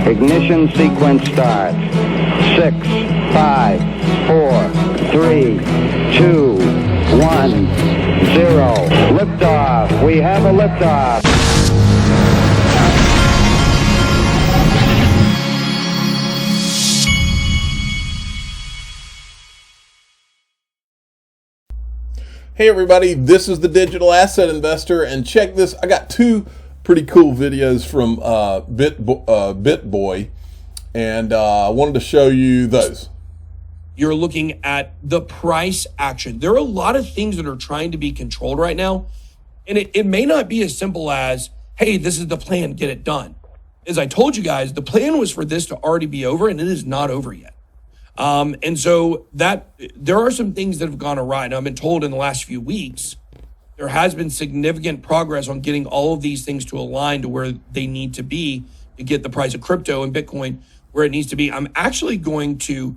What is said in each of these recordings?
Ignition sequence starts. 6, 5, 4, 3, 2, 1, 0. Liftoff. We have a liftoff. Hey everybody, this is the Digital Asset Investor, and check this. I got two pretty cool videos from BitBoy, and I wanted to show you those. You're looking at the price action. There are a lot of things that are trying to be controlled right now, and it may not be as simple as, hey, this is the plan, get it done. As I told you guys, the plan was for this to already be over, and it is not over yet. And so that there are some things that have gone awry. Now, I've been told in the last few weeks, there has been significant progress on getting all of these things to align to where they need to be to get the price of crypto and Bitcoin where it needs to be. I'm actually going to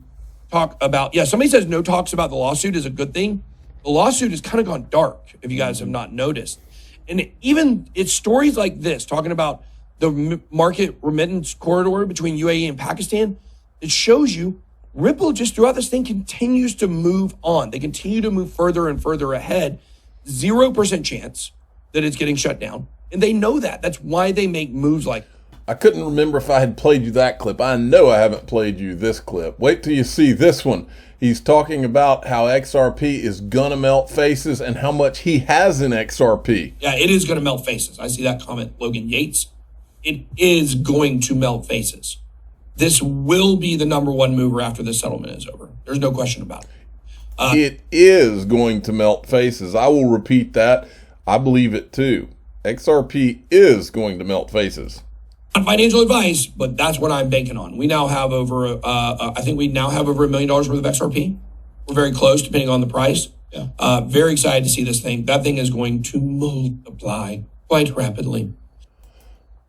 talk about, somebody says no talks about the lawsuit is a good thing. The lawsuit has kind of gone dark, if you guys have not noticed. And it's stories like this, talking about the market remittance corridor between UAE and Pakistan. It shows you Ripple just throughout this thing continues to move on. They continue to move further and further ahead. 0% chance that it's getting shut down. And they know that. That's why they make moves like that. I couldn't remember if I had played you that clip. I know I haven't played you this clip. Wait till you see this one. He's talking about how XRP is going to melt faces and how much he has in XRP. Yeah, it is going to melt faces. I see that comment, Logan Yates. It is going to melt faces. This will be the number one mover after this settlement is over. There's no question about it. It is going to melt faces. I will repeat that. I believe it too. XRP is going to melt faces. Not financial advice, but that's what I'm banking on. We now have over, I think we now have over $1 million worth of XRP. We're very close, depending on the price. Yeah. Very excited to see this thing. That thing is going to multiply quite rapidly.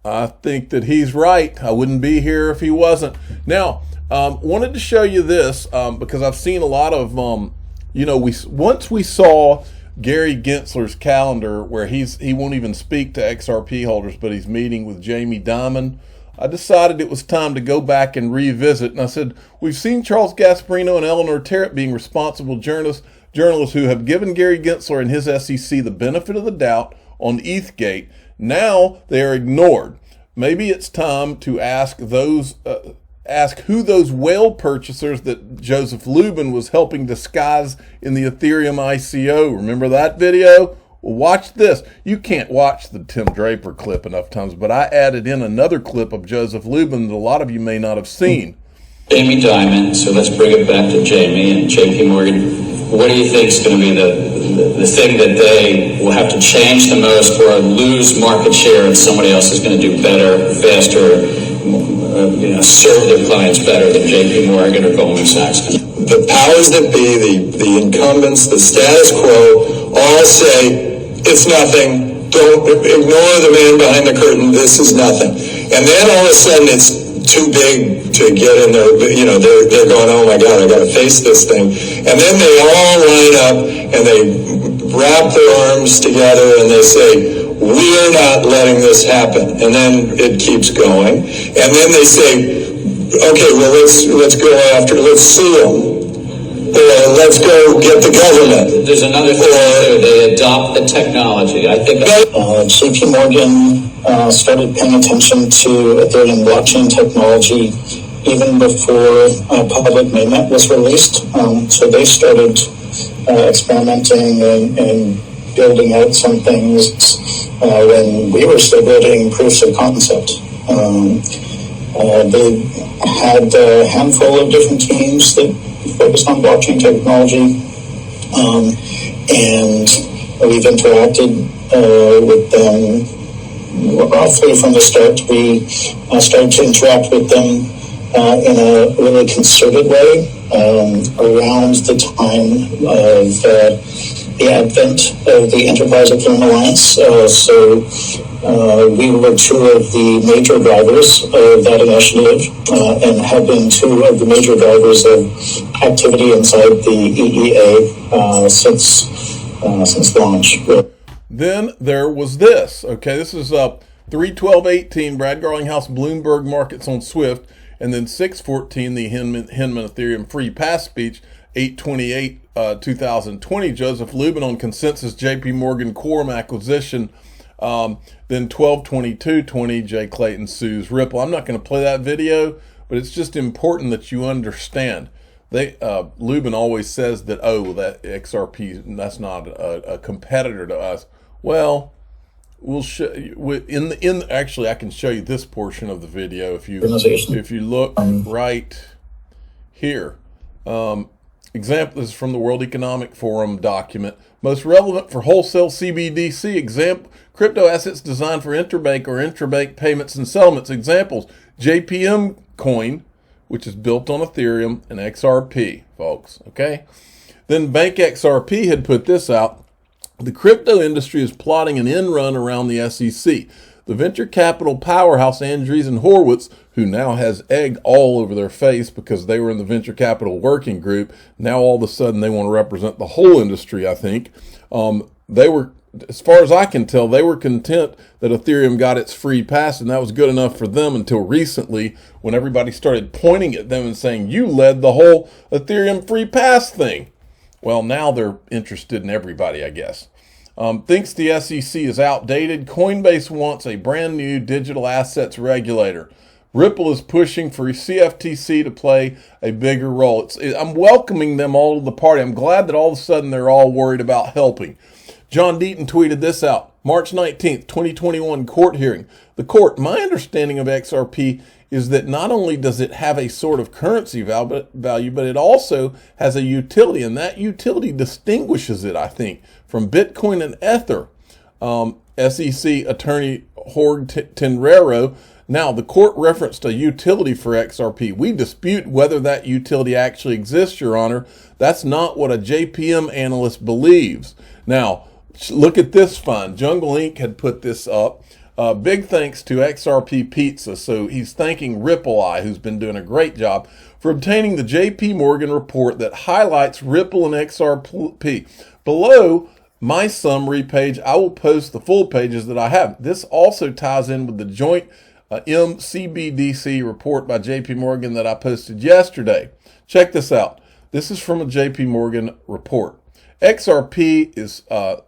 I think that he's right. I wouldn't be here if he wasn't. Now, wanted to show you this because I've seen a lot of, once we saw Gary Gensler's calendar where he won't even speak to XRP holders, but he's meeting with Jamie Dimon. I decided it was time to go back and revisit. And I said, we've seen Charles Gasparino and Eleanor Terrett being responsible journalists who have given Gary Gensler and his SEC the benefit of the doubt on ETHgate. Now they are ignored. Maybe it's time to ask who those whale purchasers that Joseph Lubin was helping disguise in the Ethereum ICO. Remember that video? Well, watch this. You can't watch the Tim Draper clip enough times, but I added in another clip of Joseph Lubin that a lot of you may not have seen. Jamie Dimon, so let's bring it back to Jamie and JP Morgan. What do you think is going to be the thing that they will have to change the most or lose market share and somebody else is going to do better, faster, serve their clients better than JP Morgan or Goldman Sachs? The powers that be, the incumbents, the status quo, all say it's nothing. Don't ignore the man behind the curtain. This is nothing. And then all of a sudden it's too big to get in there. They're going, oh my God, I got to face this thing. And then they all line up and they wrap their arms together and they say, we're not letting this happen. And then it keeps going. And then they say, okay, well, let's go after, let's sue them. Or let's go get the government. There's another thing too. They adopt the technology. I think JP Morgan started paying attention to Ethereum blockchain technology even before public mainnet was released. So they started experimenting and building out some things when we were still building proofs of concept. They had a handful of different teams that focused on blockchain technology, and we've interacted with them roughly from the start. We started to interact with them in a really concerted way around the time of the advent of the Enterprise Ethereum Alliance. We were two of the major drivers of that initiative and have been two of the major drivers of activity inside the EEA since launch. Then there was this. Okay, this is 3:12:18, Brad Garlinghouse, Bloomberg Markets on Swift, and then 6:14, the Hinman Ethereum free pass speech, 8:28, 2020, Joseph Lubin on Consensus, JP Morgan Quorum acquisition, then 12:22:20, Jay Clayton sues Ripple. I'm not going to play that video, but it's just important that you understand. Lubin always says that, oh, that XRP, that's not a competitor to us. Well, we'll show you actually I can show you this portion of the video if you look right here. Example, this is from the World Economic Forum document. Most relevant for wholesale CBDC example, crypto assets designed for interbank or intrabank payments and settlements. Examples, JPM coin, which is built on Ethereum, and XRP, folks, okay? Then Bank XRP had put this out. The crypto industry is plotting an end run around the SEC. The venture capital powerhouse Andreessen Horowitz, who now has egg all over their face because they were in the venture capital working group, now all of a sudden they want to represent the whole industry, I think. They were, as far as I can tell, they were content that Ethereum got its free pass, and that was good enough for them until recently when everybody started pointing at them and saying, you led the whole Ethereum free pass thing. Well, now they're interested in everybody, I guess. Thinks the SEC is outdated. Coinbase wants a brand new digital assets regulator. Ripple is pushing for CFTC to play a bigger role. I'm welcoming them all to the party. I'm glad that all of a sudden they're all worried about helping. John Deaton tweeted this out. March 19th, 2021 court hearing. The court, my understanding of XRP is that not only does it have a sort of currency value, but it also has a utility, and that utility distinguishes it, I think, from Bitcoin and Ether. SEC attorney Jorge Tenrero. Now, the court referenced a utility for XRP. We dispute whether that utility actually exists, Your Honor. That's not what a JPM analyst believes. Now, look at this find. Jungle Inc. had put this up. Big thanks to XRP Pizza. So he's thanking Ripple Eye, who's been doing a great job, for obtaining the JP Morgan report that highlights Ripple and XRP. Below my summary page, I will post the full pages that I have. This also ties in with the joint MCBDC report by JP Morgan that I posted yesterday. Check this out. This is from a JP Morgan report. XRP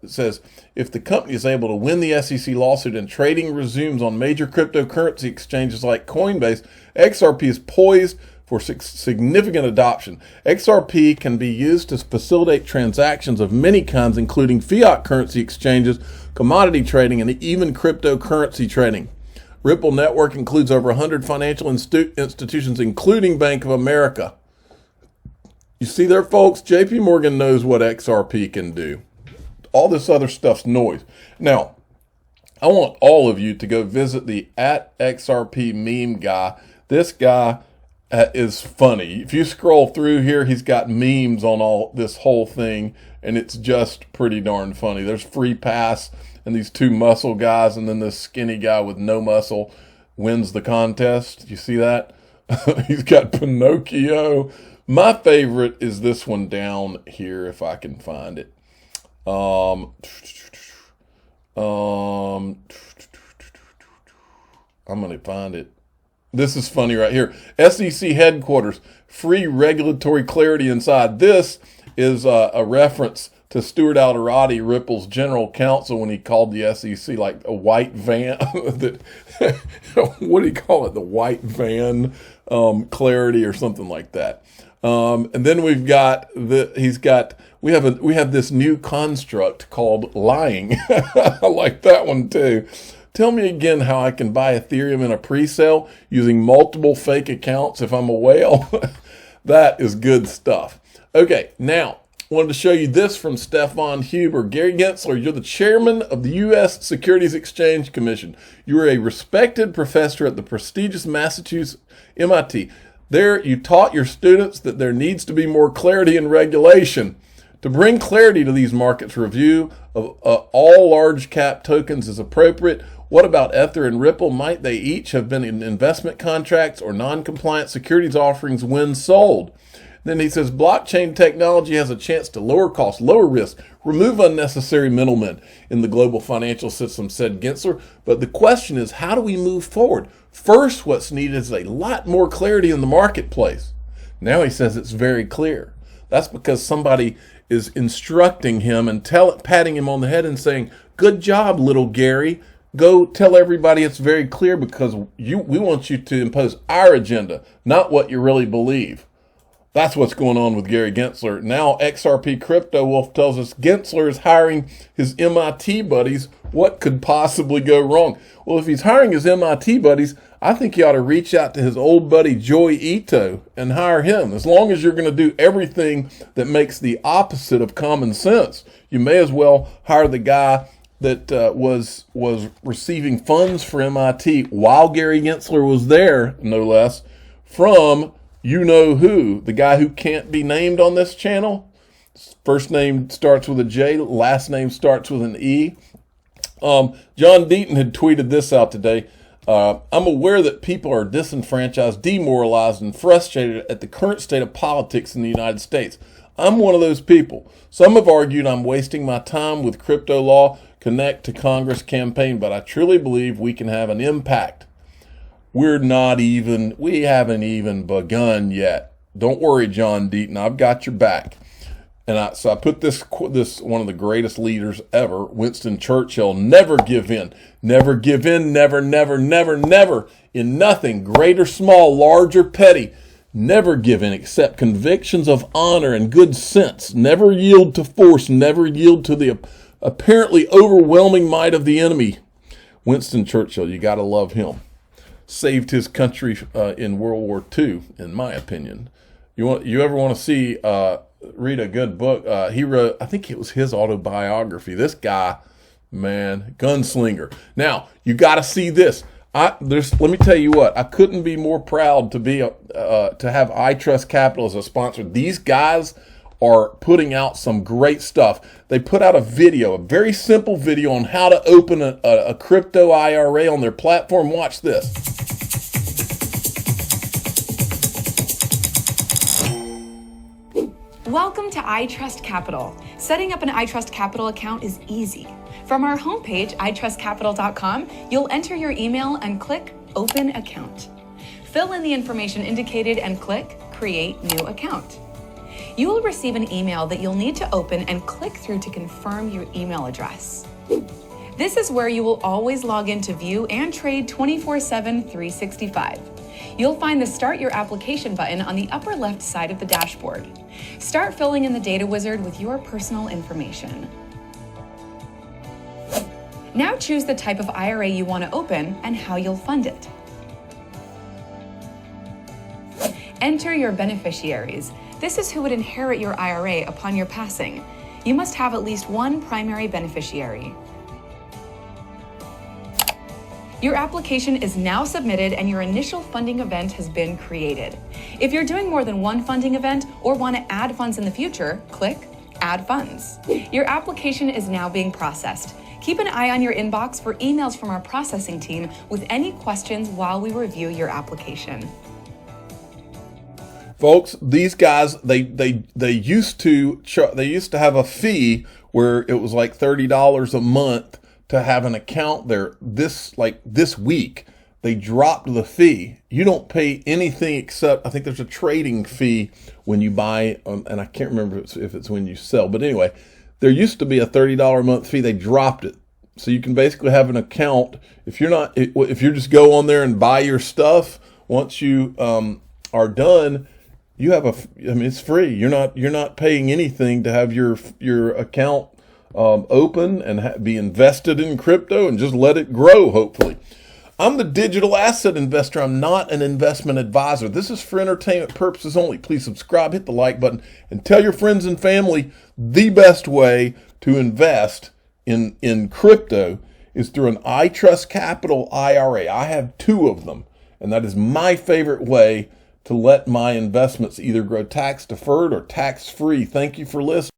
says if the company is able to win the SEC lawsuit and trading resumes on major cryptocurrency exchanges like Coinbase, XRP is poised for significant adoption. XRP can be used to facilitate transactions of many kinds, including fiat currency exchanges, commodity trading, and even cryptocurrency trading. Ripple Network includes over 100 financial institutions, including Bank of America. You see there, folks, JP Morgan knows what XRP can do. All this other stuff's noise. Now, I want all of you to go visit the @XRP meme guy. This guy is funny. If you scroll through here, he's got memes on this whole thing, and it's just pretty darn funny. There's free pass and these two muscle guys, and then this skinny guy with no muscle wins the contest. You see that? He's got Pinocchio. My favorite is this one down here, if I can find it. I'm going to find it. This is funny right here. SEC headquarters, free regulatory clarity inside. This is a reference to Stuart Alderoty, Ripple's general counsel, when he called the SEC like a white van. What do you call it? The white van clarity or something like that. And then we have this new construct called lying. I like that one too. Tell me again how I can buy Ethereum in a pre-sale using multiple fake accounts if I'm a whale. That is good stuff. Okay, now I wanted to show you this from Stefan Huber. Gary Gensler, you're the chairman of the U.S. Securities Exchange Commission. You are a respected professor at the prestigious Massachusetts MIT. There, you taught your students that there needs to be more clarity in regulation. To bring clarity to these markets, review of all large cap tokens is appropriate. What about Ether and Ripple? Might they each have been in investment contracts or non-compliant securities offerings when sold? Then he says, blockchain technology has a chance to lower costs, lower risk, remove unnecessary middlemen in the global financial system, said Gensler. But the question is, how do we move forward? First, what's needed is a lot more clarity in the marketplace. Now he says it's very clear. That's because somebody is instructing him and patting him on the head and saying, good job, little Gary. Go tell everybody it's very clear because we want you to impose our agenda, not what you really believe. That's what's going on with Gary Gensler. Now XRP Crypto Wolf tells us Gensler is hiring his MIT buddies. What could possibly go wrong? Well, if he's hiring his MIT buddies, I think he ought to reach out to his old buddy Joey Ito and hire him. As long as you're going to do everything that makes the opposite of common sense, you may as well hire the guy that was receiving funds for MIT while Gary Gensler was there, no less, from you-know-who, the guy who can't be named on this channel. First name starts with a J, last name starts with an E. John Deaton had tweeted this out today. I'm aware that people are disenfranchised, demoralized, and frustrated at the current state of politics in the United States. I'm one of those people. Some have argued I'm wasting my time with crypto law, connect to Congress campaign, but I truly believe we can have an impact. We haven't even begun yet. Don't worry, John Deaton, I've got your back. And so I put this one of the greatest leaders ever, Winston Churchill, never give in. Never give in, never, never, never, never, in nothing, great or small, large or petty. Never give in, accept convictions of honor and good sense. Never yield to force, never yield to the apparently overwhelming might of the enemy. Winston Churchill, you got to love him. Saved his country in World War II, in my opinion. You ever want to see read a good book? He wrote, I think it was his autobiography. This guy, man, gunslinger. Now you got to see this. Let me tell you what. I couldn't be more proud to have iTrustCapital as a sponsor. These guys are putting out some great stuff. They put out a very simple video on how to open a crypto IRA on their platform. Watch this. Welcome to iTrustCapital. Setting up an iTrustCapital account is easy. From our homepage, iTrustCapital.com, you'll enter your email and click Open Account. Fill in the information indicated and click Create New Account. You will receive an email that you'll need to open and click through to confirm your email address. This is where you will always log in to view and trade 24/7, 365. You'll find the Start Your Application button on the upper left side of the dashboard. Start filling in the data wizard with your personal information. Now choose the type of IRA you want to open and how you'll fund it. Enter your beneficiaries. This is who would inherit your IRA upon your passing. You must have at least one primary beneficiary. Your application is now submitted and your initial funding event has been created. If you're doing more than one funding event or want to add funds in the future, click Add Funds. Your application is now being processed. Keep an eye on your inbox for emails from our processing team with any questions while we review your application. Folks, these guys, they used to have a fee where it was like $30 a month to have an account there. This week, they dropped the fee. You don't pay anything except, I think there's a trading fee when you buy, and I can't remember if it's when you sell. But anyway, there used to be a $30 a month fee. They dropped it. So you can basically have an account. If you just go on there and buy your stuff, once you are done, you have it's free. You're not paying anything to have your account open and be invested in crypto and just let it grow, hopefully. I'm the digital asset investor. I'm not an investment advisor. This is for entertainment purposes only. Please subscribe, hit the like button, and tell your friends and family the best way to invest in crypto is through an iTrustCapital IRA. I have 2 of them, and that is my favorite way to let my investments either grow tax deferred or tax free. Thank you for listening.